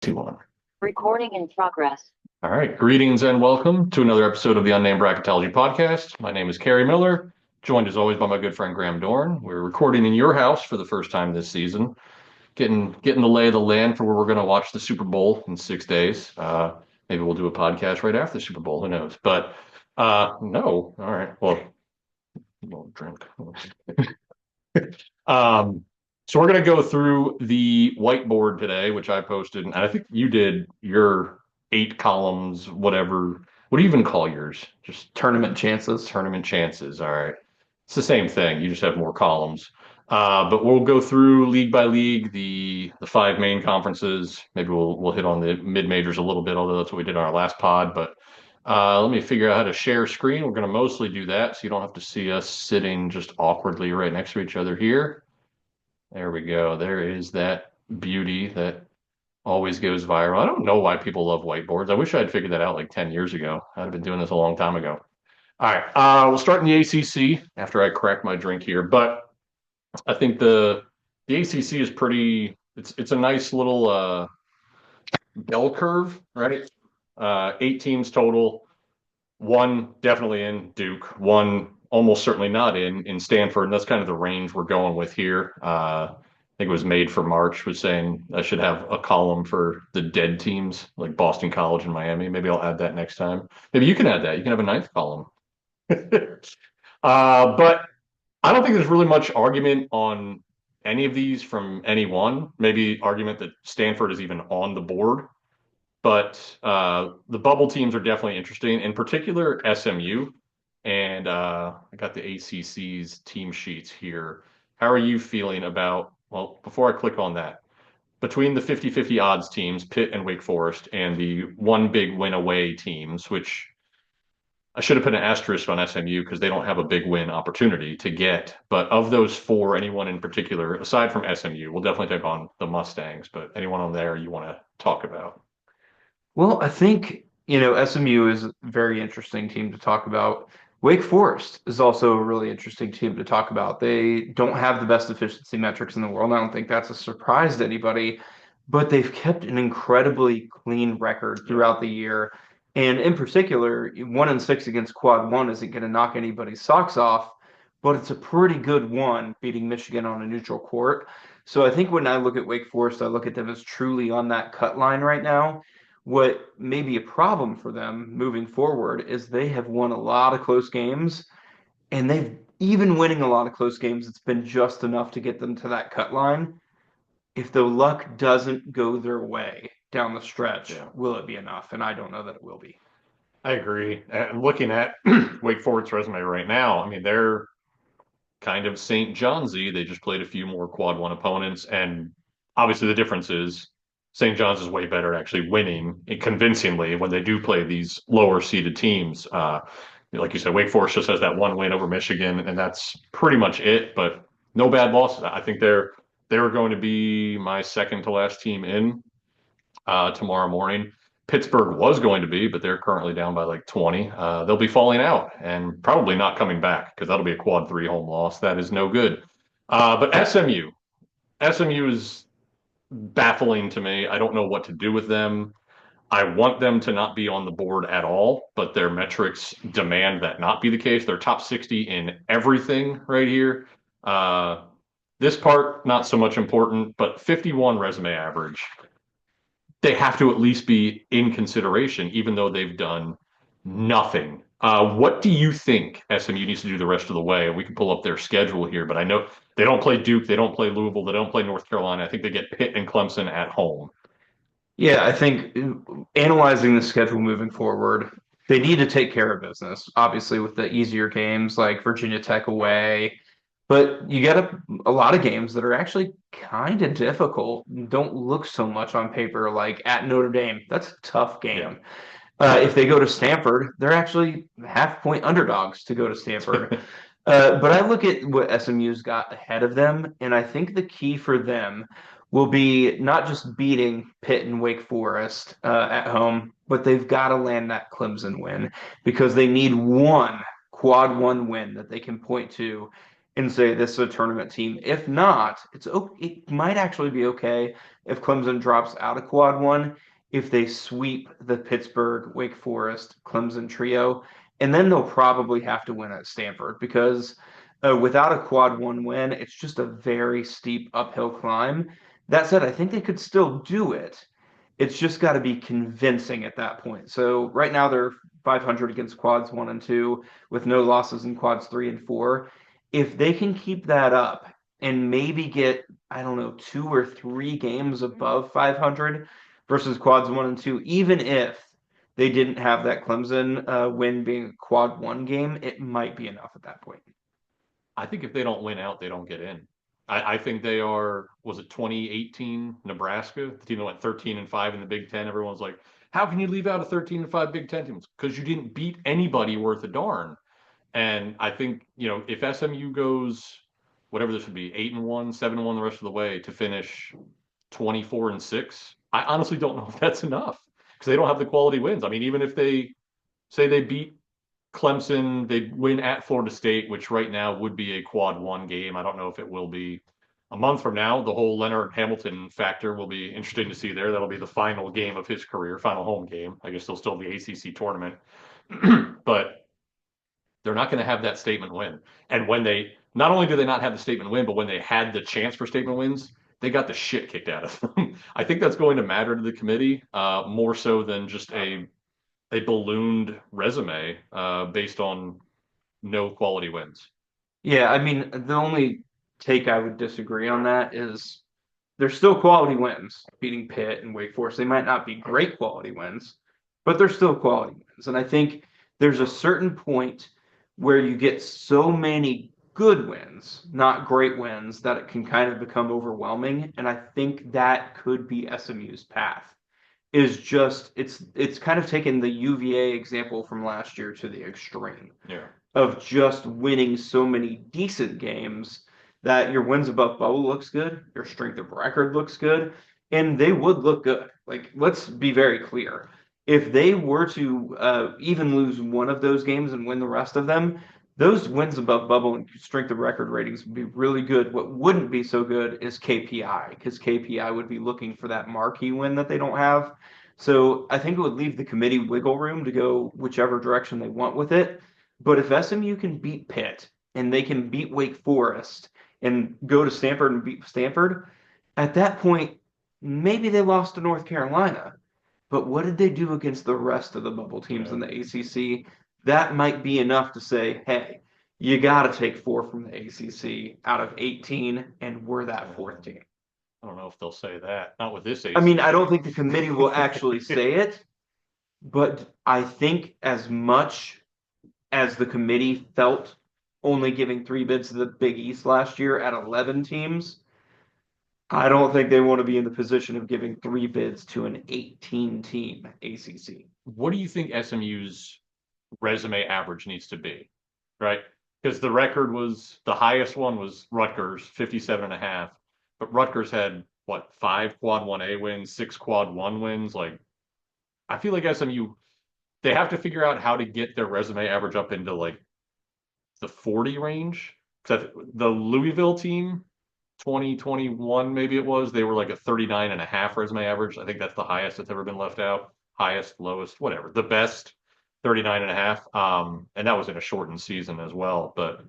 2-1. Recording in progress. All right. Greetings and welcome to another episode of the Unnamed Bracketology podcast. My name is Kerry Miller, joined as always by my good friend Graham Dorn. We're recording in your house for the first time this season, getting the lay of the land for where we're going to watch the Super Bowl in 6 days. Maybe we'll do a podcast right after the Super Bowl. Who knows? But no. All right. Well, won't drink. So we're going to go through the whiteboard today, which I posted, and I think you did your 8 columns, whatever. What do you even call yours? Just Tournament chances. tournament chances. All right. It's the same thing. You just have more columns. But we'll go through league by league, the 5 main conferences. Maybe we'll hit on the mid majors a little bit, although that's what we did on our last pod. But let me figure out how to share screen. We're going to mostly do that, so you don't have to see us sitting just awkwardly right next to each other here. There we go. There is that beauty that always goes viral. I don't know why people love whiteboards. I wish I had figured that out like 10 years ago. I'd have been doing this a long time ago. All right. We'll start in the ACC after I crack my drink here. But I think the ACC is it's a nice little bell curve, right? 8 teams total. One definitely in Duke, one almost certainly not in Stanford. And that's kind of the range we're going with here. I think it was made for March, was saying I should have a column for the dead teams like Boston College and Miami. Maybe I'll add that next time. Maybe you can add that. You can have a 9th column. But I don't think there's really much argument on any of these from anyone. Maybe argument that Stanford is even on the board. But the bubble teams are definitely interesting, in particular SMU. And I got the ACC's team sheets here. How are you feeling about, well, before I click on that, between the 50-50 odds teams, Pitt and Wake Forest, and the one big win away teams, which I should have put an asterisk on SMU because they don't have a big win opportunity to get. But of those 4, anyone in particular, aside from SMU, we'll definitely take on the Mustangs, but anyone on there you want to talk about? Well, I think, SMU is a very interesting team to talk about. Wake Forest is also a really interesting team to talk about. They don't have the best efficiency metrics in the world. I don't think that's a surprise to anybody, but they've kept an incredibly clean record throughout the year. And in particular, 1-6 against quad one isn't going to knock anybody's socks off, but it's a pretty good one beating Michigan on a neutral court. So I think when I look at Wake Forest, I look at them as truly on that cut line right now. What may be a problem for them moving forward is they have won a lot of close games, and they've even winning a lot of close games, it's been just enough to get them to that cut line. If the luck doesn't go their way down the stretch, will it be enough? And I don't know that it will be. I agree. And looking at Wake Forest's resume right now, I mean, they're kind of St. John's-y. They just played a few more quad one opponents. And obviously the difference is St. John's is way better at actually winning convincingly when they do play these lower seeded teams. Like you said, Wake Forest just has that one win over Michigan, and that's pretty much it. But no bad losses. I think they're going to be my second to last team in tomorrow morning. Pittsburgh was going to be, but they're currently down by like 20. They'll be falling out and probably not coming back because that'll be a quad 3 home loss. That is no good. But SMU is baffling to me. I don't know what to do with them. I want them to not be on the board at all, but their metrics demand that not be the case. They're top 60 in everything right here. This part, not so much important, but 51 resume average. They have to at least be in consideration, even though they've done nothing. What do you think SMU needs to do the rest of the way? We can pull up their schedule here, but I know they don't play Duke, they don't play Louisville, they don't play North Carolina. I think they get Pitt and Clemson at home. Yeah, I think analyzing the schedule moving forward, they need to take care of business, obviously, with the easier games like Virginia Tech away. But you get a lot of games that are actually kind of difficult, don't look so much on paper, like at Notre Dame. That's a tough game. If they go to Stanford, they're actually half-point underdogs to go to Stanford. But I look at what SMU's got ahead of them, and I think the key for them will be not just beating Pitt and Wake Forest at home, but they've got to land that Clemson win because they need one quad one win that they can point to and say this is a tournament team. If not, it might actually be okay if Clemson drops out of quad one, if they sweep the Pittsburgh, Wake Forest, Clemson trio, and then they'll probably have to win at Stanford because without a quad one win, it's just a very steep uphill climb. That said, I think they could still do it. It's just got to be convincing at that point. So right now they're 500 against quads one and two with no losses in quads three and four. If they can keep that up and maybe get, I don't know, 2 or 3 games above 500 versus quads one and two, even if they didn't have that Clemson win being a quad one game, it might be enough at that point. I think if they don't win out, they don't get in. I think they are, was it 2018 Nebraska? The team that went 13-5 in the Big Ten. Everyone's like, how can you leave out a 13-5 Big Ten team? Because you didn't beat anybody worth a darn. And I think, if SMU goes, whatever this would be, 8-1, 7-1 the rest of the way to finish 24-6, I honestly don't know if that's enough because they don't have the quality wins. I mean, even if they say they beat Clemson, they win at Florida State, which right now would be a quad one game. I don't know if it will be a month from now. The whole Leonard Hamilton factor will be interesting to see there. That'll be the final game of his career, final home game. I guess they'll still have the ACC tournament. But they're not going to have that statement win. And when they, not only do they not have the statement win, but when they had the chance for statement wins, they got the shit kicked out of them. I think that's going to matter to the committee more so than just a ballooned resume based on no quality wins. Yeah, I mean, the only take I would disagree on that is they're still quality wins, beating Pitt and Wake Forest. They might not be great quality wins, but they're still quality wins. And I think there's a certain point where you get so many good wins, not great wins, that it can kind of become overwhelming. And I think that could be SMU's path. Is just it's kind of taken the UVA example from last year to the extreme. Yeah. Of just winning so many decent games that your wins above bubble looks good, your strength of record looks good, and they would look good. Like, let's be very clear. If they were to even lose one of those games and win the rest of them, those wins above bubble and strength of record ratings would be really good. What wouldn't be so good is KPI, because KPI would be looking for that marquee win that they don't have. So I think it would leave the committee wiggle room to go whichever direction they want with it. But if SMU can beat Pitt and they can beat Wake Forest and go to Stanford and beat Stanford, at that point, maybe they lost to North Carolina. But what did they do against the rest of the bubble teams in the ACC? That might be enough to say, hey, you got to take 4 from the ACC out of 18, and we're that 4th team. I don't know if they'll say that. Not with this ACC. I mean, I don't think the committee will actually say it, but I think as much as the committee felt only giving 3 bids to the Big East last year at 11 teams, I don't think they want to be in the position of giving 3 bids to an 18-team ACC. What do you think SMU's resume average needs to be, right? Because the record was, the highest one was Rutgers, 57.5. But Rutgers had, what, 5 quad 1A wins, 6 quad 1 wins? Like, I feel like SMU, they have to figure out how to get their resume average up into, like, the 40 range. Because the Louisville team, 2021 maybe it was, they were like a 39.5 resume average. I think that's the highest that's ever been left out. Highest, lowest, whatever. The best, 39.5. And that was in a shortened season as well. But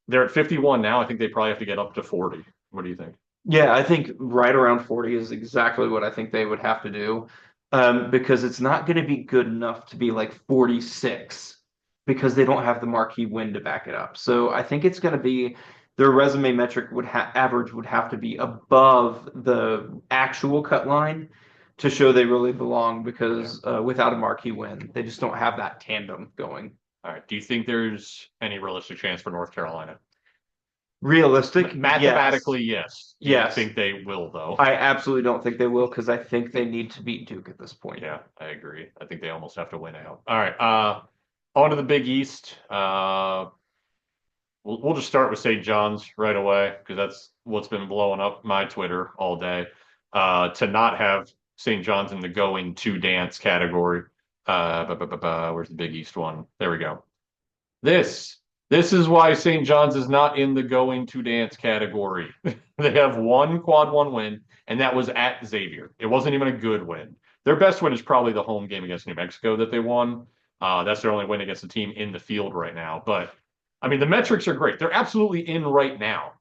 they're at 51 now. I think they probably have to get up to 40. What do you think? Yeah, I think right around 40 is exactly what I think they would have to do. Because it's not going to be good enough to be like 46 because they don't have the marquee win to back it up. So I think it's going to be their resume metric average would have to be above the actual cut line to show they really belong because without a marquee win, they just don't have that tandem going. All right. Do you think there's any realistic chance for North Carolina? Realistic? Mathematically, yes. Yes. I think they will, though. I absolutely don't think they will because I think they need to beat Duke at this point. Yeah, I agree. I think they almost have to win out. All right. On to the Big East. We'll just start with St. John's right away because that's what's been blowing up my Twitter all day. To not have St. John's in the going to dance category. Where's the Big East one? There we go. This This is why St. John's is not in the going to dance category. They have one quad one win, and that was at Xavier. It wasn't even a good win. Their best win is probably the home game against New Mexico that they won. That's their only win against the team in the field right now. But I mean, the metrics are great. They're absolutely in right now.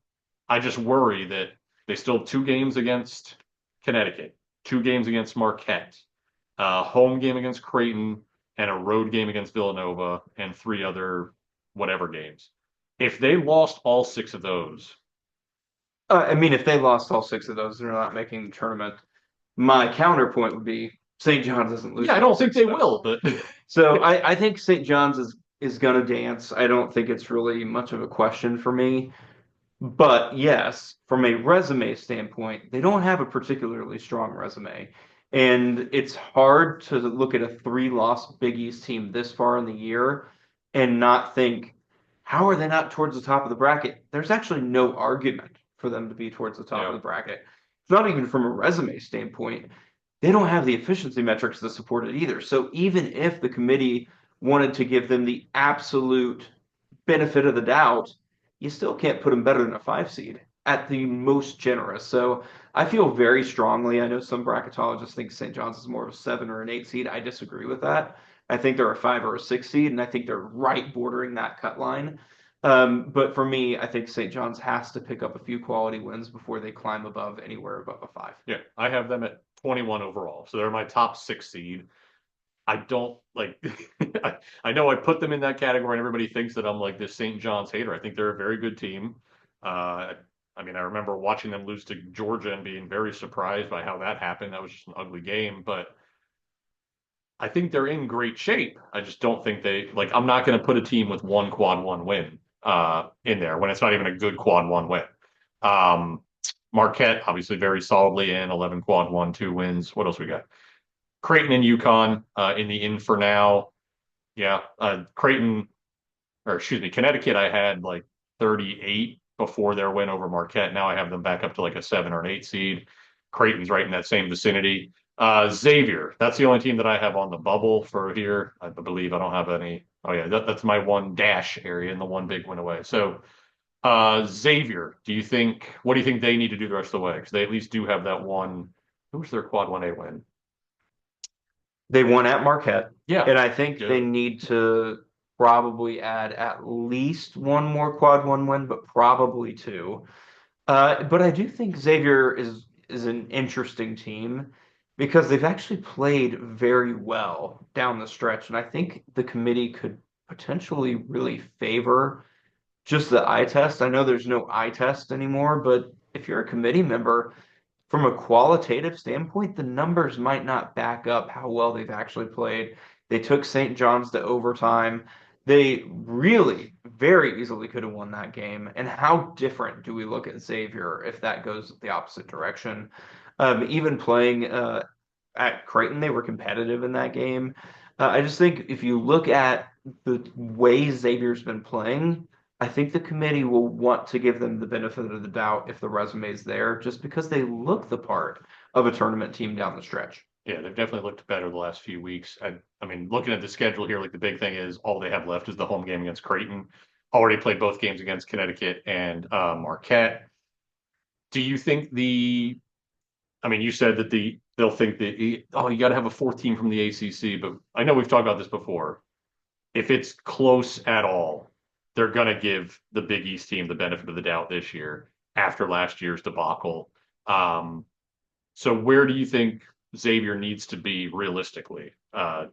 I just worry that they still have 2 games against Connecticut, 2 games against Marquette, a home game against Creighton, and a road game against Villanova, and 3 other whatever games. If they lost all 6 of those, I mean, if they lost all 6 of those, they're not making the tournament. My counterpoint would be St. John's doesn't lose yeah, I all don't think six they of those. will, but So I think St. John's is gonna dance. I don't think it's really much of a question for me. But yes, from a resume standpoint, they don't have a particularly strong resume. And it's hard to look at a 3-loss Big East team this far in the year and not think, how are they not towards the top of the bracket? There's actually no argument for them to be towards the top of yeah, the bracket. It's not even from a resume standpoint. They don't have the efficiency metrics to support it either. So even if the committee wanted to give them the absolute benefit of the doubt, you still can't put them better than a 5 seed at the most generous. So I feel very strongly. I know some bracketologists think St. John's is more of a 7 or an 8 seed. I disagree with that. I think they're a 5 or a 6 seed, and I think they're right bordering that cut line. But for me, I think St. John's has to pick up a few quality wins before they climb above anywhere above a 5. yeah, I have them at 21 overall. So they're my top 6 seed. I don't like, I know I put them in that category and everybody thinks that I'm like this St. John's hater. I think they're a very good team. I mean, I remember watching them lose to Georgia and being very surprised by how that happened. That was just an ugly game, but I think they're in great shape. I just don't think they like. I'm not going to put a team with one quad one win in there when it's not even a good quad one win. Um, Marquette obviously very solidly in 11 quad one, 2 wins. What else we got? Creighton and UConn in the in for now. Yeah, Creighton or excuse me, Connecticut. I had like 38 before their win over Marquette. Now I have them back up to like a 7 or an 8 seed. Creighton's right in that same vicinity. Xavier, that's the only team that I have on the bubble for here. I believe I don't have any. Oh yeah, that's my one dash area and the one big win away. So Xavier, what do you think they need to do the rest of the way? Because they at least do have that one. Who's their quad 1A win? They won at Marquette, Yeah, and I think they good. need to probably add at least one more quad one win, but probably two. But I do think Xavier is an interesting team because they've actually played very well down the stretch, and I think the committee could potentially really favor just the eye test. I know there's no eye test anymore, but if you're a committee member, from a qualitative standpoint, the numbers might not back up how well they've actually played. They took St. John's to overtime. They really very easily could have won that game. And how different do we look at Xavier if that goes the opposite direction? Even playing at Creighton, they were competitive in that game. I just think if you look at the way Xavier's been playing, I think the committee will want to give them the benefit of the doubt if the resume is there, just because they look the part of a tournament team down the stretch. Yeah, they've definitely looked better the last few weeks. I mean, looking at the schedule here, like the big thing is all they have left is the home game against Creighton. Already played both games against Connecticut and Marquette. Do you think I mean, you said that they'll think that, oh, you got to have a fourth team from the ACC, but I know we've talked about this before. If it's close at all, they're going to give the Big East team the benefit of the doubt this year after last year's debacle. Um, so where do you think Xavier needs to be realistically to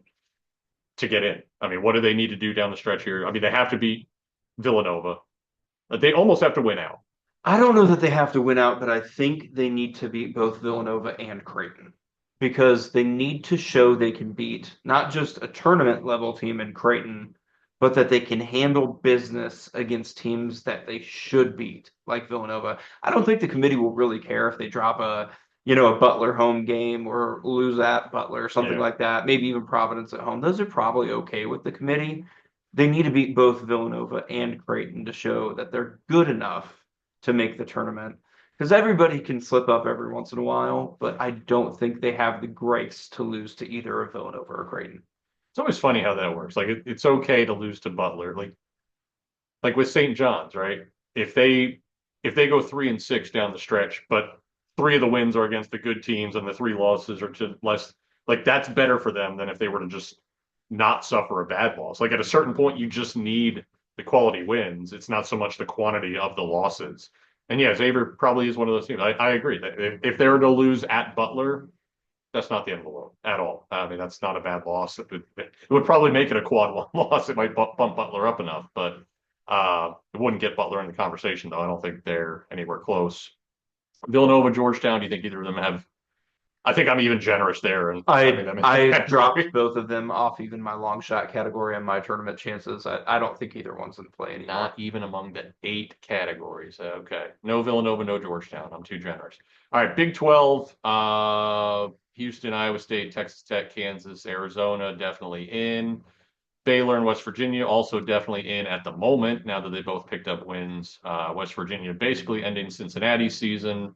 get in? I mean, what do they need to do down the stretch here? I mean, they have to beat Villanova. They almost have to win out. I don't know that they have to win out, but I think they need to beat both Villanova and Creighton because they need to show they can beat not just a tournament level team in Creighton, but that they can handle business against teams that they should beat, like Villanova. I don't think the committee will really care if they drop a Butler home game or lose at Butler or something Yeah. like that, maybe even Providence at home. Those are probably okay with the committee. They need to beat both Villanova and Creighton to show that they're good enough to make the tournament. Because everybody can slip up every once in a while, but I don't think they have the grace to lose to either of Villanova or Creighton. It's always funny how that works. Like it's okay to lose to Butler. Like like with St. John's, right? If they go 3-6 down the stretch, but three of the wins are against the good teams and the three losses are to less, like that's better for them than if they were to just not suffer a bad loss. Like at a certain point, you just need the quality wins. It's not so much the quantity of the losses. And yeah, Xavier probably is one of those teams. I agree that if they were to lose at Butler, that's not the end of the world at all. I mean, that's not a bad loss. It would probably make it a quad one loss. It might bump Butler up enough, but it wouldn't get Butler in the conversation, though. I don't think they're anywhere close. Villanova, Georgetown, do you think either of them have? I think I'm even generous there and having them in I that dropped category. both of them off even my long shot category and my tournament chances. I don't think either one's in play anymore. Not even among the 8 categories. Okay. No Villanova, no Georgetown. I'm too generous. All right, Big 12, Houston, Iowa State, Texas Tech, Kansas, Arizona, definitely in. Baylor and West Virginia also definitely in at the moment, now that they both picked up wins. West Virginia basically ending Cincinnati's season.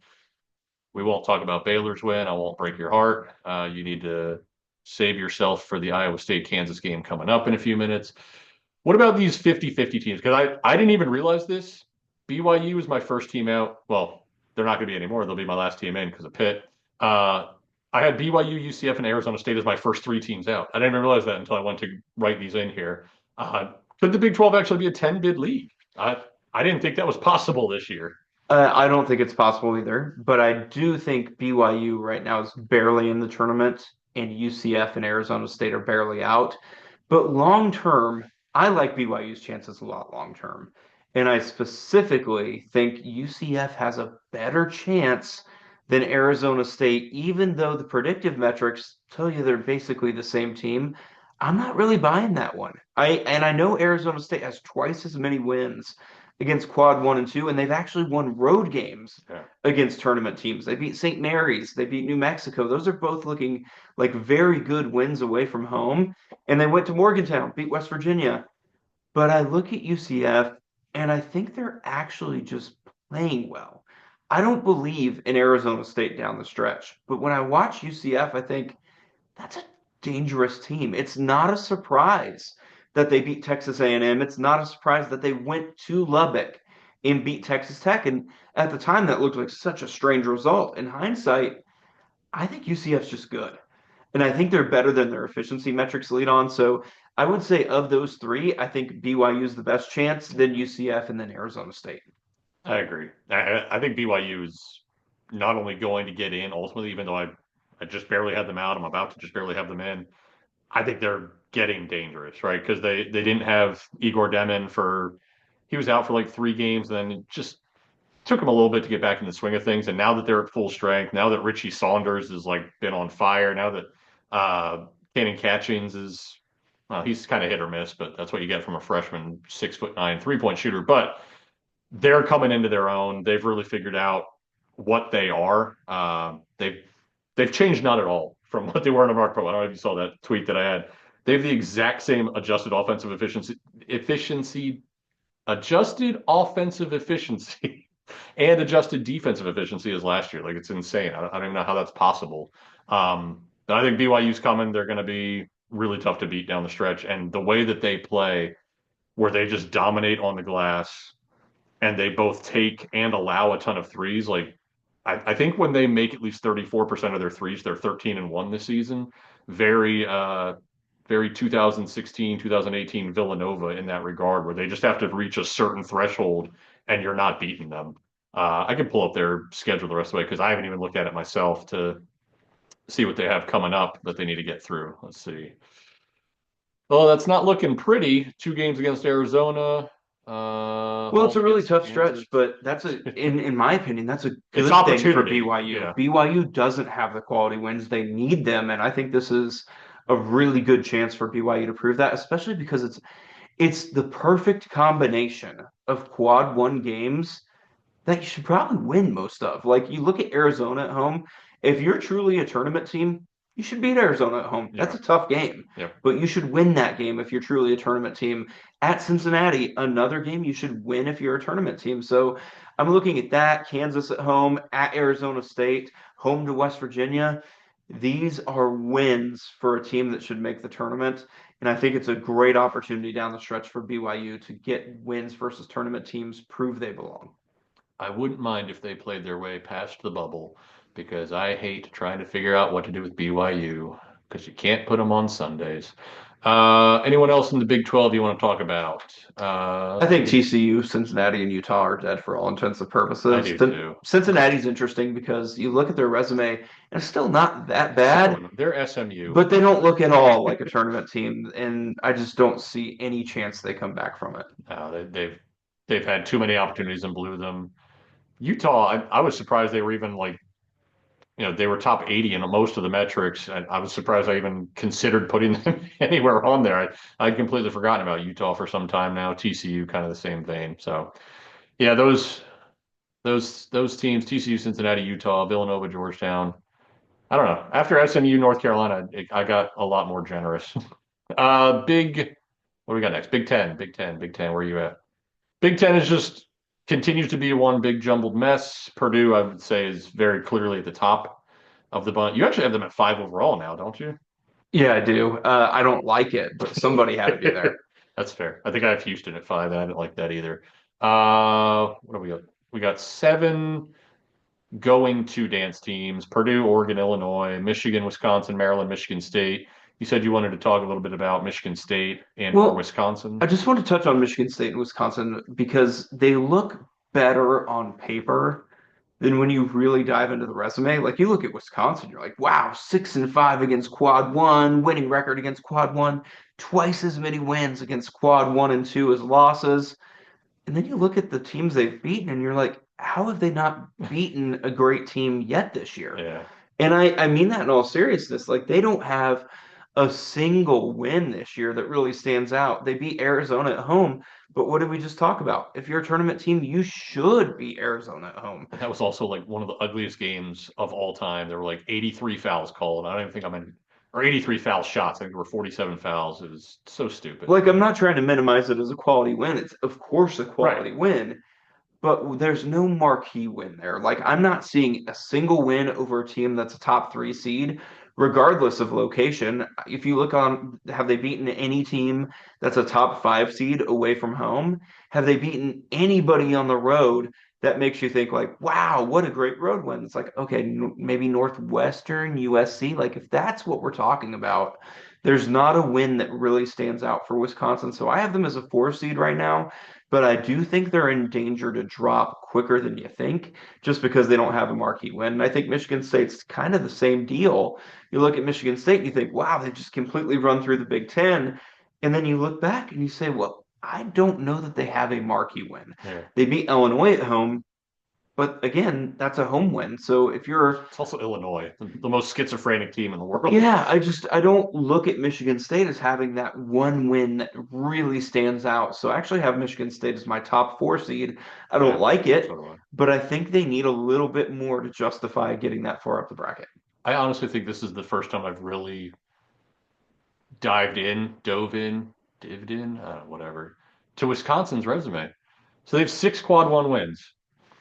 We won't talk about Baylor's win. I won't break your heart. You need to save yourself for the Iowa State Kansas game coming up in a few minutes. What about these 50-50 teams? Because I didn't even realize this. BYU was my first team out. Well, they're not going to be anymore. They'll be my last team in because of Pitt. I had BYU, UCF, and Arizona State as my first 3 teams out. I didn't even realize that until I went to write these in here. Could the Big 12 actually be a 10-bid league? I didn't think that was possible this year. I don't think it's possible either, but I do think BYU right now is barely in the tournament, and UCF and Arizona State are barely out. But long term, I like BYU's chances a lot long term. And I specifically think UCF has a better chance than Arizona State, even though the predictive metrics tell you they're basically the same team. I'm not really buying that one. I know Arizona State has twice as many wins against quad 1 and 2, and they've actually won road games Yeah. against tournament teams. They beat St. Mary's, they beat New Mexico. Those are both looking like very good wins away from home. And they went to Morgantown, beat West Virginia. But I look at UCF and I think they're actually just playing well. I don't believe in Arizona State down the stretch, but when I watch UCF, I think that's a dangerous team. It's not a surprise that they beat Texas A&M. It's not a surprise that they went to Lubbock and beat Texas Tech. And at the time, that looked like such a strange result. In hindsight, I think UCF's just good. And I think they're better than their efficiency metrics lead on. So I would say of those 3, I think BYU is the best chance, then UCF, and then Arizona State. I agree. I think BYU is not only going to get in ultimately, even though I just barely had them out, I'm about to just barely have them in. I think they're getting dangerous, right? Because they didn't have Igor Demin he was out for like 3 games, and then it just took him a little bit to get back in the swing of things. And now that they're at full strength, now that Richie Saunders has like been on fire, now that Cannon Catchings is he's kind of hit or miss, but that's what you get from a freshman 6'9" 3-point shooter. But they're coming into their own. They've really figured out what they are. They've changed not at all from what they were in a Mark Pro. I don't know if you saw that tweet that I had. They have the exact same adjusted offensive efficiency and adjusted defensive efficiency as last year. Like it's insane. I don't even know how that's possible. But I think BYU's coming. They're going to be really tough to beat down the stretch. And the way that they play, where they just dominate on the glass and they both take and allow a ton of threes, like I think when they make at least 34% of their threes, they're 13-1 this season. Very 2016, 2018 Villanova in that regard, where they just have to reach a certain threshold and you're not beating them. I can pull up their schedule the rest of the way because I haven't even looked at it myself to see what they have coming up that they need to get through. Let's see. Well, that's not looking pretty. 2 games against Arizona. Well, it's a really tough stretch, but that's in my opinion, that's a good thing for BYU. Yeah. BYU doesn't have the quality wins. They need them, and I think this is a really good chance for BYU to prove that, especially because it's the perfect combination of quad 1 games that you should probably win most of. Like you look at Arizona at home, if you're truly a tournament team, you should beat Arizona at home. That's a tough game, but you should win that game if you're truly a tournament team. At Cincinnati, another game you should win if you're a tournament team. So I'm looking at that. Kansas at home, at Arizona State, home to West Virginia. These are wins for a team that should make the tournament. And I think it's a great opportunity down the stretch for BYU to get wins versus tournament teams, prove they belong. I wouldn't mind if they played their way past the bubble because I hate trying to figure out what to do with BYU because you can't put them on Sundays. Anyone else in the Big 12 you want to talk about? I think TCU, Cincinnati, and Utah are dead for all intents and I purposes. do too. Cincinnati's interesting because you look at their resume and it's still not that bad, They're SMU. but they don't look at all like a tournament team, and I just don't see any chance they come back from it. They've had too many opportunities and blew them. Utah, I was surprised they were even like, they were top 80 in most of the metrics. I was surprised I even considered putting them anywhere on there. I'd completely forgotten about Utah for some time now. TCU, kind of the same vein. So yeah, those teams, TCU, Cincinnati, Utah, Villanova, Georgetown. I don't know. After SMU, North Carolina, I got a lot more generous. Big, what do we got next? Big Ten, Big Ten, Big Ten. Where are you at? Big Ten is just continues to be one big jumbled mess. Purdue, I would say, is very clearly at the top of the bunch. You actually have them at 5 overall now, don't you? Yeah, I do. I don't like it, but somebody had to be there. That's fair. I think I have Houston at 5. I didn't like that either. What do we got? We got 7 going to dance teams: Purdue, Oregon, Illinois, Michigan, Wisconsin, Maryland, Michigan State. You said you wanted to talk a little bit about Michigan State and or Well, I Wisconsin. just want to touch on Michigan State and Wisconsin because they look better on paper than when you really dive into the resume. Like you look at Wisconsin, you're like, wow, 6-5 against quad one, winning record against quad one, twice as many wins against quad one and two as losses. And then you look at the teams they've beaten and you're like, how have they not beaten a great team yet this year? Yeah. And I mean that in all seriousness. Like they don't have a single win this year that really stands out. They beat Arizona at home, but what did we just talk about? If you're a tournament team, you should beat Arizona at home. That was also like one of the ugliest games of all time. There were like 83 fouls called. I don't even think I'm in, or 83 foul shots. I think there were 47 fouls. It was so stupid. Like I'm not trying to minimize it as a quality win. It's of course a Right. quality win, but there's no marquee win there. Like I'm not seeing a single win over a team that's a top three seed, regardless of location. If you look on, have they beaten any team that's a top five seed away from home? Have they beaten anybody on the road that makes you think like, wow, what a great road win? It's like, okay, maybe Northwestern, USC. Like if that's what we're talking about, there's not a win that really stands out for Wisconsin. So I have them as a 4 seed right now, but I do think they're in danger to drop quicker than you think just because they don't have a marquee win. And I think Michigan State's kind of the same deal. You look at Michigan State and you think, wow, they just completely run through the Big Ten. And then you look back and you say, well, I don't know that they have a marquee win. Yeah. They beat Illinois at home, but again, that's a home win. So if you're It's also Illinois, the most schizophrenic team in the world. yeah, I don't look at Michigan State as having that one win that really stands out. So I actually have Michigan State as my top 4 seed. I don't Yeah, like it, so do I. but I think they need a little bit more to justify getting that far up the bracket. I honestly think this is the first time I've really dived in, whatever, to Wisconsin's resume. So they have 6 quad one wins.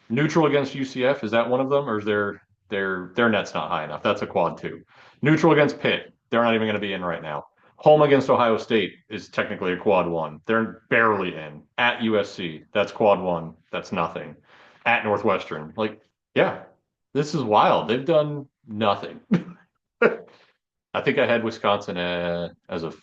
Neutral against UCF, is that one of them, or is their net's not high enough? That's a quad 2. Neutral against Pitt, they're not even going to be in right now. Home against Ohio State is technically a quad 1. They're barely in. At USC, that's quad 1. That's nothing. At Northwestern, like, yeah, this is wild. They've done nothing. I think I had Wisconsin as a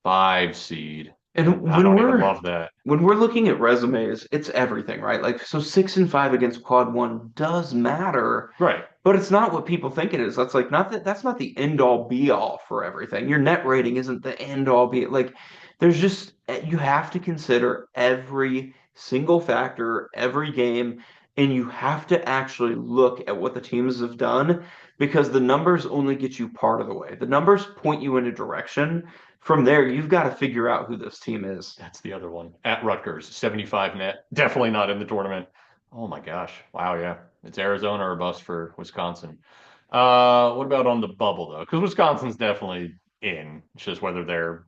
5 seed, And and I don't even love that. when we're looking at resumes, it's everything, right? Like so 6-5 against quad one does matter, Right. but it's not what people think it is. That's like not that that's not the end all be all for everything. Your net rating isn't the end all be like there's just you have to consider every single factor, every game, and you have to actually look at what the teams have done because the numbers only get you part of the way. The numbers point you in a direction. From there, you've got to figure out who this team is. That's the other one. At Rutgers, 75 net. Definitely not in the tournament. Oh my gosh. Wow, yeah. It's Arizona or bust for Wisconsin. What about on the bubble though? Because Wisconsin's definitely in. It's just whether they're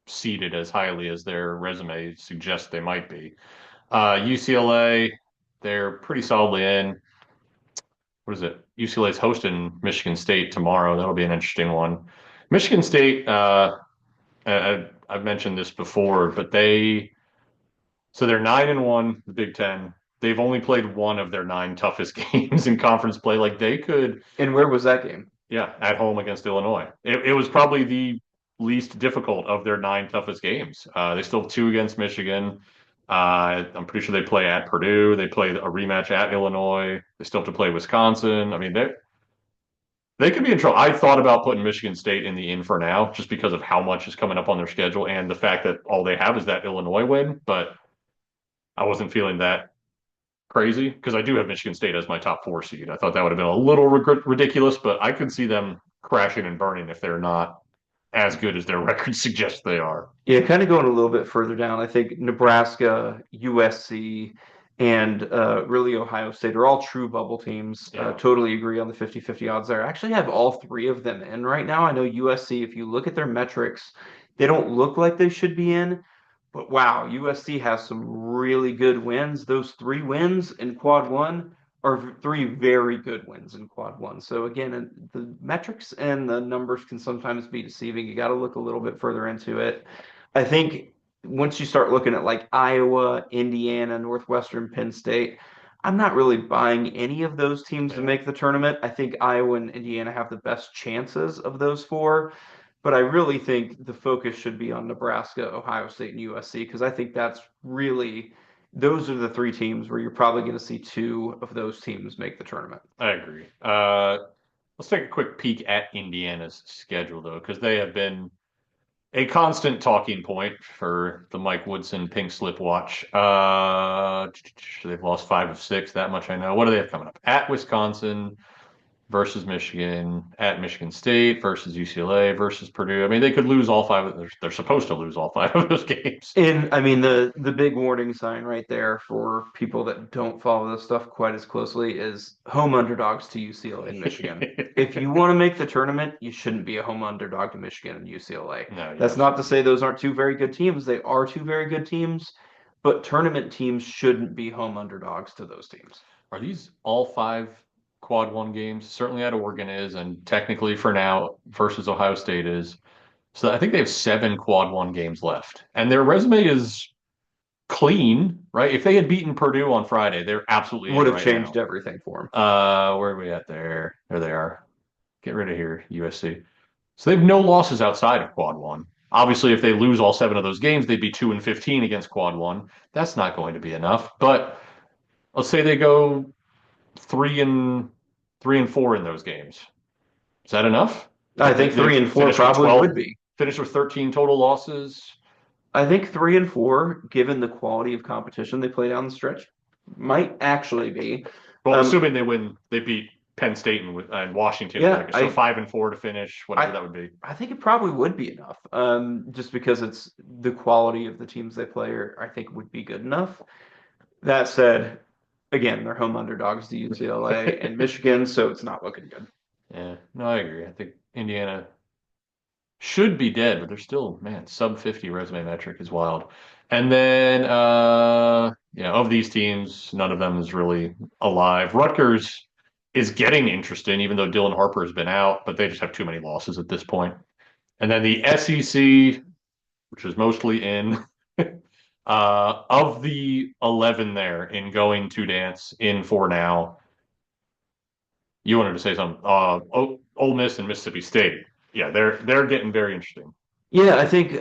seeded as highly as their resume suggests they might be. UCLA, they're pretty solidly in. What what is it? UCLA's hosting Michigan State tomorrow. That'll be an interesting one. Michigan State, I've mentioned this before, but they're 9-1, the Big Ten. They've only played one of their 9 toughest games in conference play. Like they could, And where was that game? yeah, at home against Illinois. It was probably the least difficult of their 9 toughest games. They still have 2 against Michigan. I'm pretty sure they play at Purdue. They play a rematch at Illinois. They still have to play Wisconsin. I mean, they could be in trouble. I thought about putting Michigan State in the in for now, just because of how much is coming up on their schedule and the fact that all they have is that Illinois win. But I wasn't feeling that crazy because I do have Michigan State as my top 4 seed. I thought that would have been a little ridiculous, but I could see them crashing and burning if they're not as good as their record suggests they are. Yeah, kind of going a little bit further down. I think Nebraska, USC, and really Ohio State are all true bubble teams. Yeah. Totally agree on the 50-50 odds there. I actually have all 3 of them in right now. I know USC, if you look at their metrics, they don't look like they should be in. But wow, USC has some really good wins. Those 3 wins in quad one are 3 very good wins in quad one. So again, the metrics and the numbers can sometimes be deceiving. You got to look a little bit further into it. I think once you start looking at like Iowa, Indiana, Northwestern, Penn State, I'm not really buying any of those teams to make the tournament. I think Iowa and Indiana have the best chances of those 4. But I really think the focus should be on Nebraska, Ohio State, and USC because I think those are the 3 teams where you're probably going to see 2 of those teams make the tournament. I agree. Let's take a quick peek at Indiana's schedule, though, because they have been a constant talking point for the Mike Woodson pink slip watch. They've lost 5 of 6. That much I know. What do they have coming up? At Wisconsin versus Michigan, at Michigan State versus UCLA versus Purdue. I mean, they could lose all 5. They're supposed to lose all 5 of those games. And I mean, the big warning sign right there for people that don't follow this stuff quite as closely is home underdogs to UCLA and Michigan. If you want to make the tournament, you shouldn't be a home underdog to Michigan and UCLA. No, That's not to say those aren't 2 very good teams. They are 2 very good teams, but tournament teams shouldn't be home underdogs to those teams. Are these all 5 quad 1 games? Certainly at Oregon is, and technically for now versus Ohio State is. So I think they have 7 quad 1 games left. And their resume is clean, right? If they had beaten Purdue on Friday, they're absolutely would have right changed now. everything for them. Where are we at there? There they are. Get rid of here, USC. So they have no losses outside of quad 1. Obviously, if they lose all 7 of those games, they'd be 2-15 against quad 1. That's not going to be enough. But let's say they go 3-4 in those games. Is that enough? I think 3 and 4 probably would be. Finish with 13 total losses. I think 3 and 4, given the quality of competition they play down the stretch, might actually be. Well, assuming they beat Penn State and Washington. Yeah, so 5 and 4 to finish, whatever that would be. I think it probably would be enough. Just because it's the quality of the teams they play, I think would be good enough. That said, again, they're home underdogs to UCLA and Michigan, so it's not looking good. Yeah, no, I agree. I think Indiana should be dead, but they're still, man, sub 50 resume metric is wild. And then, of these teams, none of them is really alive. Rutgers is getting interesting, even though Dylan Harper has been out, but they just have too many losses at this point. And then the SEC, which is mostly in, of the 11 there in going to dance in for now, you wanted to say something. Ole Miss and Mississippi State. Yeah, they're getting very interesting. Yeah, I think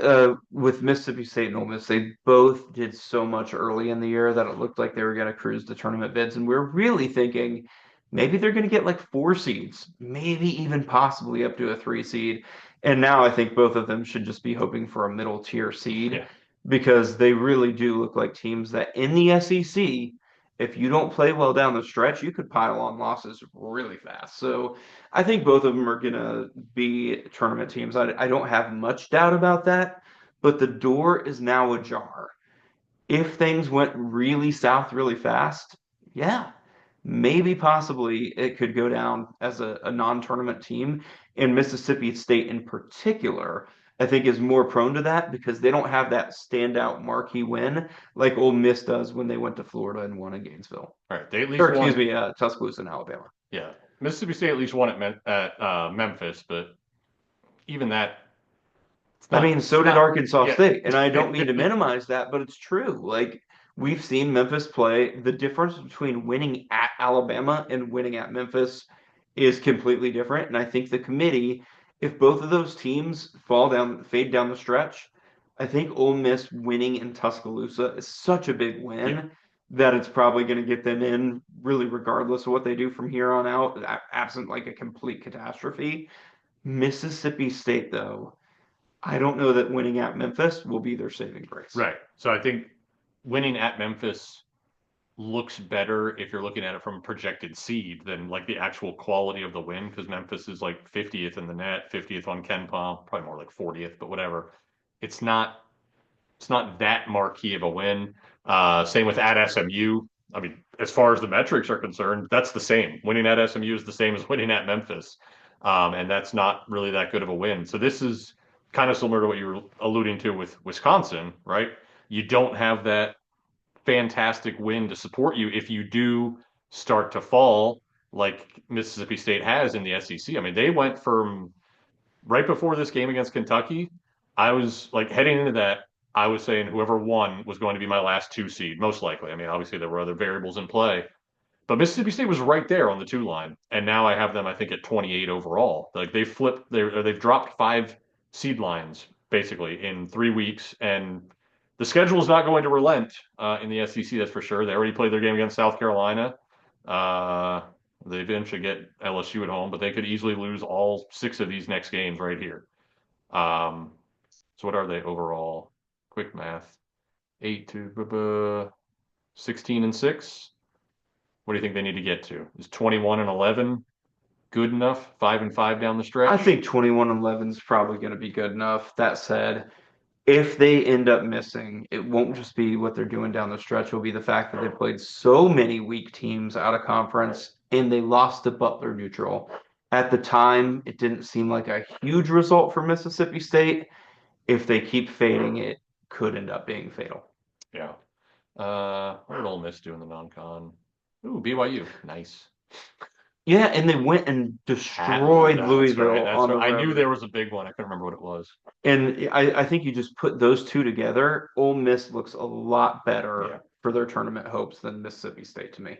with Mississippi State and Ole Miss, they both did so much early in the year that it looked like they were going to cruise the tournament bids. And we're really thinking maybe they're going to get like 4 seeds, maybe even possibly up to a 3 seed. And now I think both of them should just be hoping for a middle tier seed because they really do look like teams that in the SEC, if you don't play well down the stretch, you could pile on losses really fast. So I think both of them are going to be tournament teams. I don't have much doubt about that, but the door is now ajar. If things went really south really fast, maybe possibly it could go down as a non-tournament team. And Mississippi State in particular, I think is more prone to that because they don't have that standout marquee win like Ole Miss does when they went to Florida and won in Gainesville. All right, they at least Tuscaloosa and Alabama. Yeah, Mississippi State at least won at Memphis, but even that, it's I not. mean, It's so did not. Arkansas Yeah, State. And I don't mean to minimize that, but it's true. Like, we've seen Memphis play. The difference between winning at Alabama and winning at Memphis is completely different. And I think the committee, if both of those teams fade down the stretch, I think Ole Miss winning in Tuscaloosa is such a big yeah, win that it's probably going to get them in, really, regardless of what they do from here on out, absent like a complete catastrophe. Mississippi State, though. I don't know that winning at Memphis will be their saving grace. right. So I think winning at Memphis looks better if you're looking at it from a projected seed than like the actual quality of the win, because Memphis is like 50th in the net, 50th on Ken Palm, probably more like 40th, but whatever. It's not it's not that marquee of a win. Same with at SMU. I mean, as far as the metrics are concerned, that's the same. Winning at SMU is the same as winning at Memphis, and that's not really that good of a win. So this is kind of similar to what you were alluding to with Wisconsin, right? You don't have that fantastic win to support you if you do start to fall like Mississippi State has in the SEC. I mean, they went from right before this game against Kentucky, I was like heading into that, I was saying whoever won was going to be my last two seed, most likely. I mean, obviously there were other variables in play, but Mississippi State was right there on the two line, and now I have them, I think, at 28 overall. Like they've dropped five seed lines basically in 3 weeks, and the schedule is not going to relent in the SEC. That's for sure. They already played their game against South Carolina. Uh, they eventually get LSU at home, but they could easily lose all six of these next games right here. Um, so what are they overall? Quick math: 16-6. What do you think they need to get to? Is 21-11 good enough? 5-5 down the I stretch? think 21-11 is probably going to be good enough. That said, if they end up missing, it won't just be what they're doing down the stretch. It'll be the fact that they played so many weak teams out of conference and they lost to Butler neutral. At the time, it didn't seem like a huge result for Mississippi State. If they keep fading, it could end up being fatal. Yeah. What did Ole Miss do in the non-con? Ooh, BYU. Nice. Yeah, and they went and At destroyed That's right. Louisville That's on the right. I knew road. there was a big one. I couldn't remember what it was. And I think you just put those two together, Ole Miss looks a lot better Yeah. for their tournament hopes than Mississippi State to me.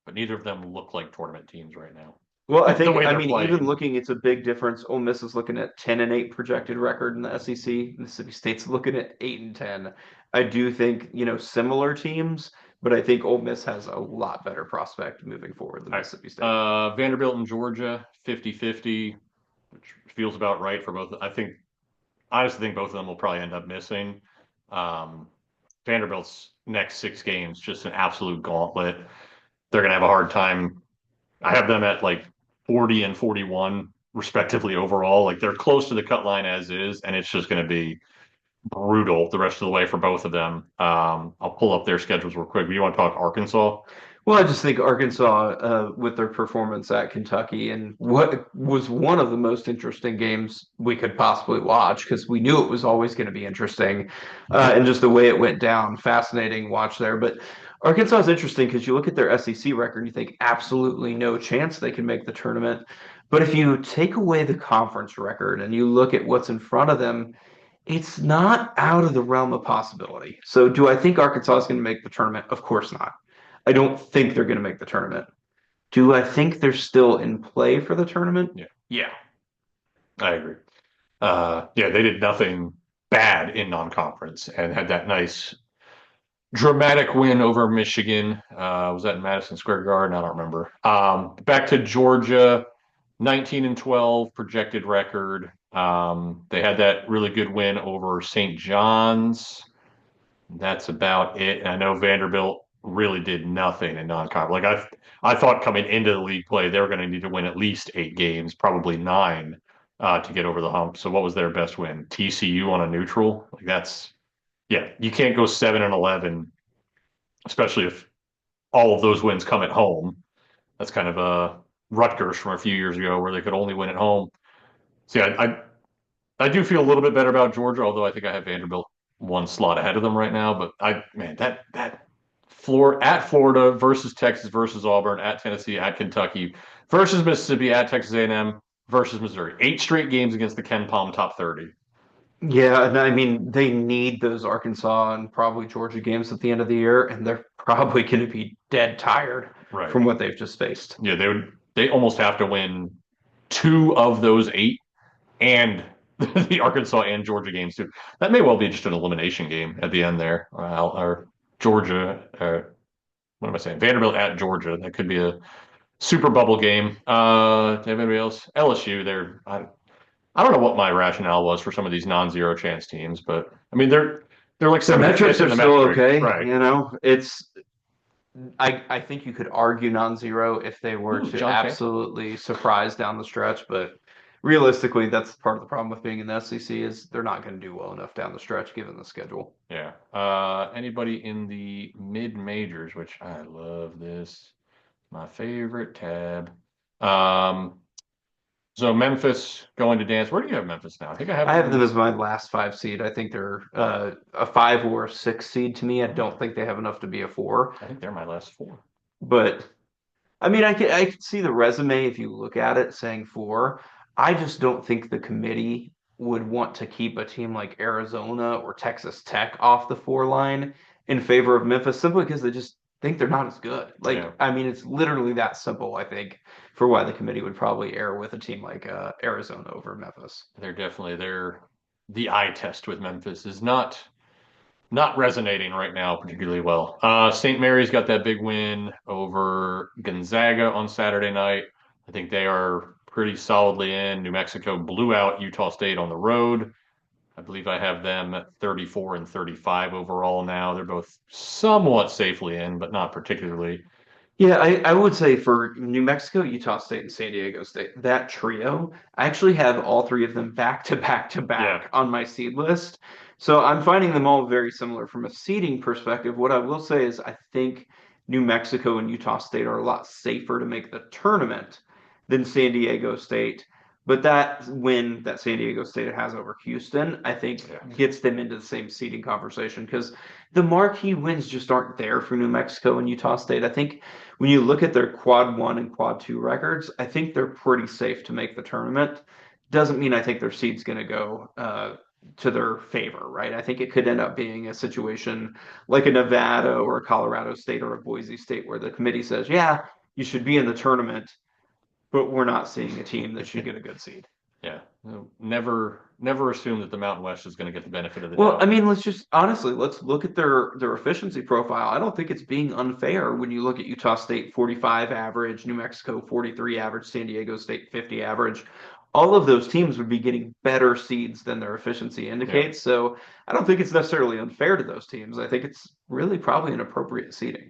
But neither of them look like tournament teams right now. Well, I The think, way I they're mean, even playing. looking, it's a big difference. Ole Miss is looking at 10-8 projected record in the SEC. Mississippi State's looking at 8-10. I do think, similar teams, but I think Ole Miss has a lot better prospect moving forward than All right. Mississippi State. Vanderbilt and Georgia, 50-50, which feels about right for both. I honestly think both of them will probably end up missing. Um, Vanderbilt's next six games, just an absolute gauntlet. They're going to have a hard time. I have them at like 40 and 41, respectively, overall. Like they're close to the cut line as is, and it's just going to be brutal the rest of the way for both of them. I'll pull up their schedules real quick. Do you want to talk Arkansas? Well, I just think Arkansas, with their performance at Kentucky and what was one of the most interesting games we could possibly watch because we knew it was always going to be interesting, and just the way it went down, fascinating watch there. But Arkansas is interesting because you look at their SEC record and you think absolutely no chance they can make the tournament. But if you take away the conference record and you look at what's in front of them, it's not out of the realm of possibility. So, do I think Arkansas is going to make the tournament? Of course not. I don't think they're going to make the tournament. Do I think they're still in play for the tournament? Yeah, Yeah. I agree. Yeah, they did nothing bad in non-conference and had that nice dramatic win over Michigan. Was that in Madison Square Garden? I don't remember. Back to Georgia, 19-12 projected record. They had that really good win over St. John's. That's about it. And I know Vanderbilt really did nothing in non-conference. Like I thought coming into the league play, they were going to need to win at least 8 games, probably nine, to get over the hump. So what was their best win? TCU on a neutral? Like yeah, you can't go 7-11, especially if all of those wins come at home. That's kind of a Rutgers from a few years ago where they could only win at home. See, I do feel a little bit better about Georgia, although I think I have Vanderbilt one slot ahead of them right now. But man, that at Florida versus Texas versus Auburn, at Tennessee, at Kentucky versus Mississippi, at Texas A&M versus Missouri. 8 straight games against the Ken Palm top 30. Yeah, and I mean they need those Arkansas and probably Georgia games at the end of the year, and they're probably going to be dead tired Right. from what they've just faced. Yeah, they almost have to win 2 of those 8 and the Arkansas and Georgia games too. That may well be just an elimination game at the end there. Or Georgia, what am I saying? Vanderbilt at Georgia. That could be a super bubble game. Do you have anybody else? LSU. I don't know what my rationale was for some of these non-zero chance teams, but I mean they're like The metrics are still okay. right? I think you could argue non-zero if they were to John absolutely surprise down the stretch, but realistically, that's part of the problem with being in the SEC is they're not going to do well enough down the stretch given the schedule. Yeah. Anybody in the mid majors, which I love this, my favorite tab. So Memphis going to dance. Where do you have Memphis now? I think I have them as my last 5 seed. I think they're a 5 or a 6 seed to me. I don't think they have enough to be a 4. I think they're my last 4. But I mean, I could see the resume if you look at it saying 4. I just don't think the committee would want to keep a team like Arizona or Texas Tech off the 4 line in favor of Memphis simply because they just think they're not as good. Yeah. I mean, it's literally that simple, I think, for why the committee would probably err with a team like Arizona over Memphis. The eye test with Memphis is not resonating right now particularly well. St. Mary's got that big win over Gonzaga on Saturday night. I think they are pretty solidly in. New Mexico blew out Utah State on the road. I believe I have them at 34 and 35 overall now. They're both somewhat safely in, but not particularly. Yeah, I would say for New Mexico, Utah State, and San Diego State, that trio, I actually have all 3 of them back to back to back on my seed list. So I'm finding them all very similar from a seeding perspective. What I will say is I think New Mexico and Utah State are a lot safer to make the tournament than San Diego State. But that win that San Diego State has over Houston, I think gets them into the same seeding conversation because the marquee wins just aren't there for New Mexico and Utah State. I think when you look at their quad 1 and quad 2 records, I think they're pretty safe to make the tournament. Doesn't mean I think their seed's going to go to their favor, right? I think it could end up being a situation like a Nevada or a Colorado State or a Boise State where the committee says, yeah, you should be in the tournament, but we're not seeing a team that should get a good seed. Yeah. Never assume that the Mountain West is going to get the benefit of the Well, doubt. I mean, let's look at their efficiency profile. I don't think it's being unfair when you look at Utah State 45 average, New Mexico 43 average, San Diego State 50 average. All of those teams would be getting better seeds than their efficiency indicates. Yeah. So I don't think it's necessarily unfair to those teams. I think it's really probably an appropriate seeding.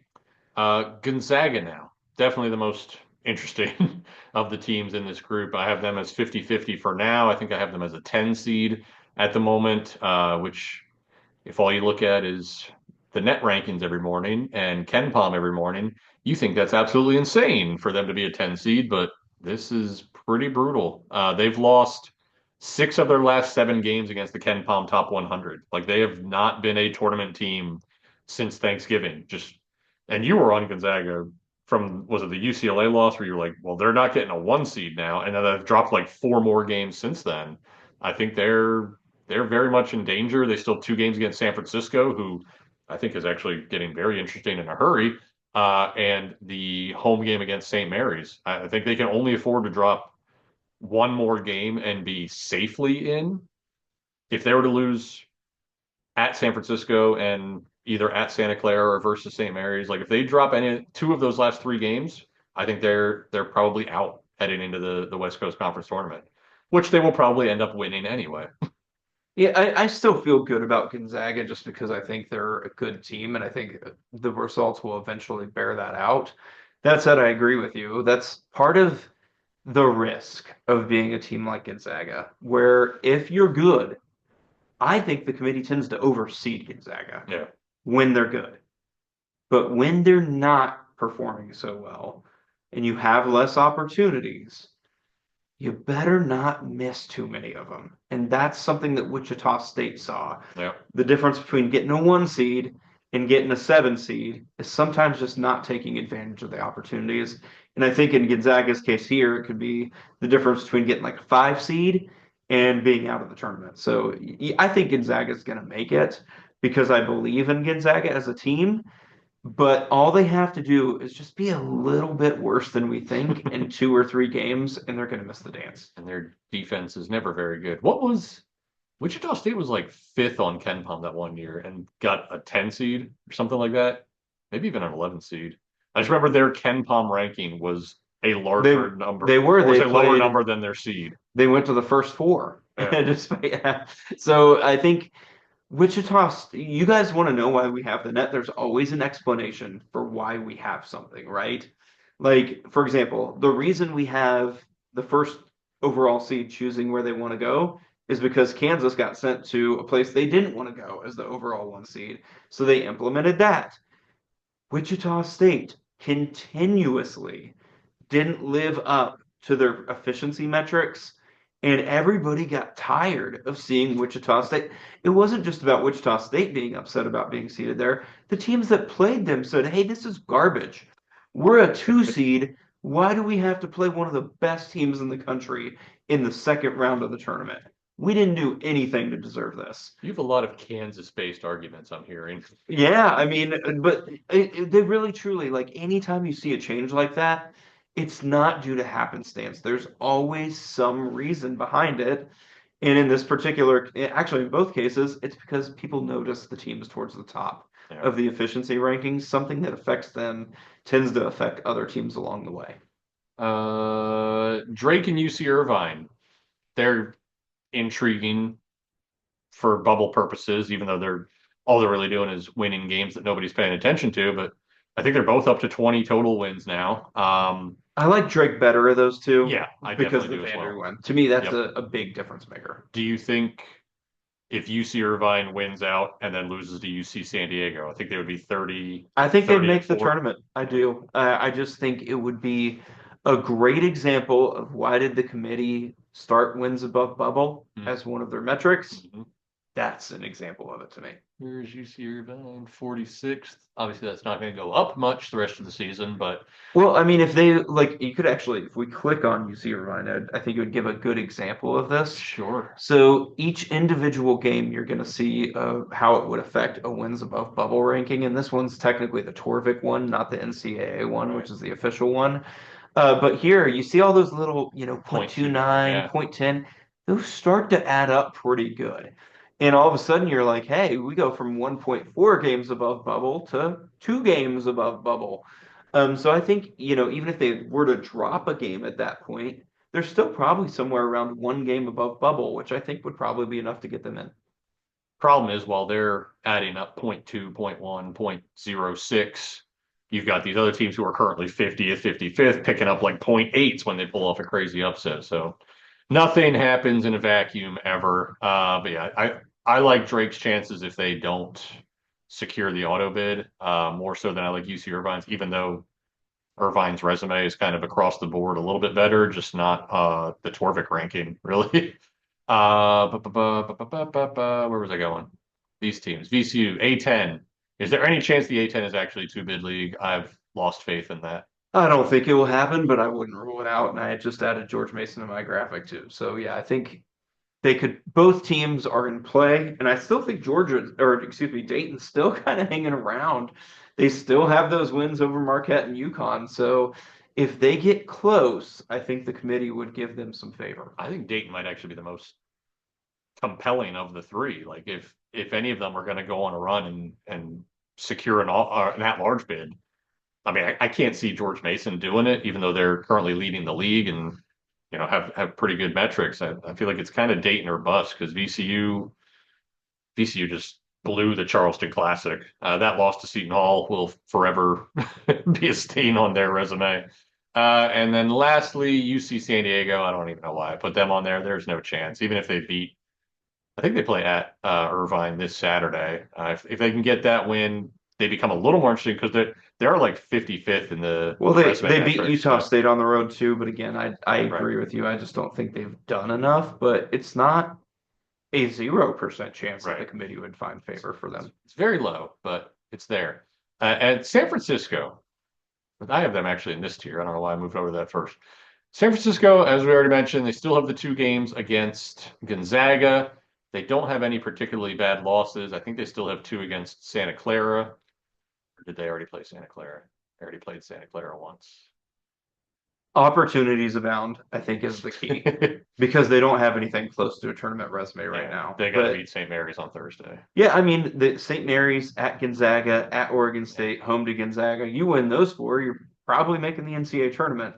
Gonzaga now, definitely the most interesting of the teams in this group. I have them as 50-50 for now. I think I have them as a 10 seed at the moment, which if all you look at is the net rankings every morning and Ken Palm every morning, you think that's absolutely insane for them to be a 10 seed, but this is pretty brutal. They've lost 6 of their last 7 games against the Ken Palm top 100. Like they have not been a tournament team since Thanksgiving. And you were on Gonzaga was it the UCLA loss where you were like, well, they're not getting a 1 seed now, and then they've dropped like 4 more games since then. I think they're very much in danger. They still have 2 games against San Francisco, who I think is actually getting very interesting in a hurry. And the home game against St. Mary's. I think they can only afford to drop 1 more game and be safely in. If they were to lose at San Francisco and either at Santa Clara or versus St. Mary's, like if they drop 2 of those last 3 games, I think they're probably out heading into the West Coast Conference tournament, which they will probably end up winning anyway. Yeah, I still feel good about Gonzaga just because I think they're a good team, and I think the results will eventually bear that out. That said, I agree with you. That's part of the risk of being a team like Gonzaga, where if you're good, I think the committee tends to overseed Gonzaga when they're good. But when they're not performing so well and you have less opportunities, you better not miss too many of them. And that's something that Wichita State saw. Yeah. The difference between getting a 1 seed and getting a 7 seed is sometimes just not taking advantage of the opportunities. And I think in Gonzaga's case here, it could be the difference between getting like a 5 seed and being out of the tournament. So I think Gonzaga is going to make it because I believe in Gonzaga as a team. But all they have to do is just be a little bit worse than we think in 2 or 3 games, and they're going to miss the dance. And their defense is never very good. What was Wichita State was like fifth on Ken Palm that one year and got a 10 seed or something like that. Maybe even an 11 seed. I just remember their Ken Palm ranking was a larger number. They were. Or was They a lower played. number than their seed. They went to the first 4. Yeah. Yeah. So I think Wichita, you guys want to know why we have the net? There's always an explanation for why we have something, right? Like, for example, the reason we have the first overall seed choosing where they want to go is because Kansas got sent to a place they didn't want to go as the overall 1 seed. So they implemented that. Wichita State continuously didn't live up to their efficiency metrics, and everybody got tired of seeing Wichita State. It wasn't just about Wichita State being upset about being seated there. The teams that played them said, hey, this is garbage. We're a 2 seed. Why do we have to play one of the best teams in the country in the second round of the tournament? We didn't do anything to deserve this. You have a lot of Kansas-based arguments I'm hearing. Yeah, I mean, but they really truly, like, anytime you see a change like that, it's not due to happenstance. There's always some reason behind it. And in this particular, actually, in both cases, it's because people notice the teams towards the top Yeah. of the efficiency rankings. Something that affects them tends to affect other teams along the way. Drake and UC Irvine, they're intriguing for bubble purposes, even though they're really doing is winning games that nobody's paying attention to. But I think they're both up to 20 total wins now. I like Drake better of those two. Yeah, I because definitely of do as Andrew well. win. To me, that's Yep. a big difference maker. Do you think if UC Irvine wins out and then loses to UC San Diego, I think they would be 30. I think they'd 30 make and the 4. tournament. I do. I just think it would be a great example of why did the committee start wins above bubble as one of their metrics. Mhm. That's an example of it to me. Where's UC Irvine? 46th. Obviously, that's not going to go up much the rest of the season, but Well, I mean, if they like, you could actually, if we click on UC Irvine, I think it would give a good example of this. sure. So each individual game, you're going to see how it would affect a wins above bubble ranking, and this one's technically the Torvik one, not the NCAA one, which is the official one. But here you see all those little, 0.29, yeah. 0.10, those start to add up pretty good. And all of a sudden you're like, hey, we go from 1.4 games above bubble to 2 games above bubble. So I think, even if they were to drop a game at that point, they're still probably somewhere around 1 game above bubble, which I think would probably be enough to get them in. Problem is, while they're adding up 0.2, 0.1, 0.06, you've got these other teams who are currently 50th, 55th, picking up like 0.8s when they pull off a crazy upset. So nothing happens in a vacuum ever. But yeah, I like Drake's chances if they don't secure the auto bid, more so than I like UC Irvine's, even though Irvine's resume is kind of across the board a little bit better, just not the Torvik ranking, really. Where was I going? These teams. VCU, A10. Is there any chance the A10 is actually two bid league? I've lost faith in that. I don't think it will happen, but I wouldn't rule it out. And I had just added George Mason to my graphic too. So yeah, I think they could, both teams are in play. And I still think Dayton's still kind of hanging around. They still have those wins over Marquette and UConn. So if they get close, I think the committee would give them some favor. I think Dayton might actually be the most compelling of the three. Like if any of them are going to go on a run and secure an at-large bid, I mean, I can't see George Mason doing it, even though they're currently leading the league and have pretty good metrics. I feel like it's kind of Dayton or bust because VCU just blew the Charleston Classic. That loss to Seton Hall will forever be a stain on their resume. And then lastly, UC San Diego. I don't even know why I put them on there. There's no chance, even if they beat. I think they play at Irvine this Saturday. If they can get that win, they become a little more interesting because they're like 55th in the. Well, the they resume beat metrics, Utah so- State on the road too, but again, I agree with you. I just don't think they've done enough, but it's not a 0% chance that the Right. committee would find favor for them. It's very low, but It's there. And San Francisco, I have them actually in this tier. I don't know why I moved over to that first. San Francisco, as we already mentioned, they still have the 2 games against Gonzaga. They don't have any particularly bad losses. I think they still have 2 against Santa Clara. Or did they already play Santa Clara? They already played Santa Clara once. Opportunities abound, I think, is the key because they don't have anything close to a tournament resume right now. They got to But beat St. Mary's on Thursday. yeah, I mean, the St. Mary's at Gonzaga, at Oregon State, home to Gonzaga. You win those 4, you're probably making the NCAA tournament.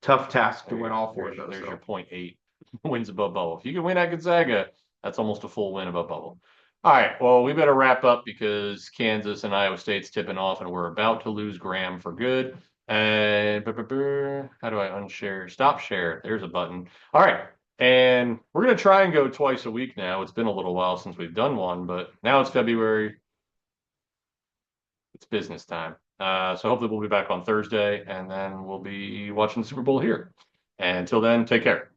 Tough task to win all 4 of those. There's your 0.8 wins above bubble. If you can win at Gonzaga, that's almost a full win above bubble. All right, well, we better wrap up because Kansas and Iowa State's tipping off, and we're about to lose Graham for good. And how do I unshare? Stop share. There's a button. All right. And we're going to try and go twice a week now. It's been a little while since we've done one, but now it's February. It's business time. So hopefully we'll be back on Thursday, and then we'll be watching the Super Bowl here. And until then, take care.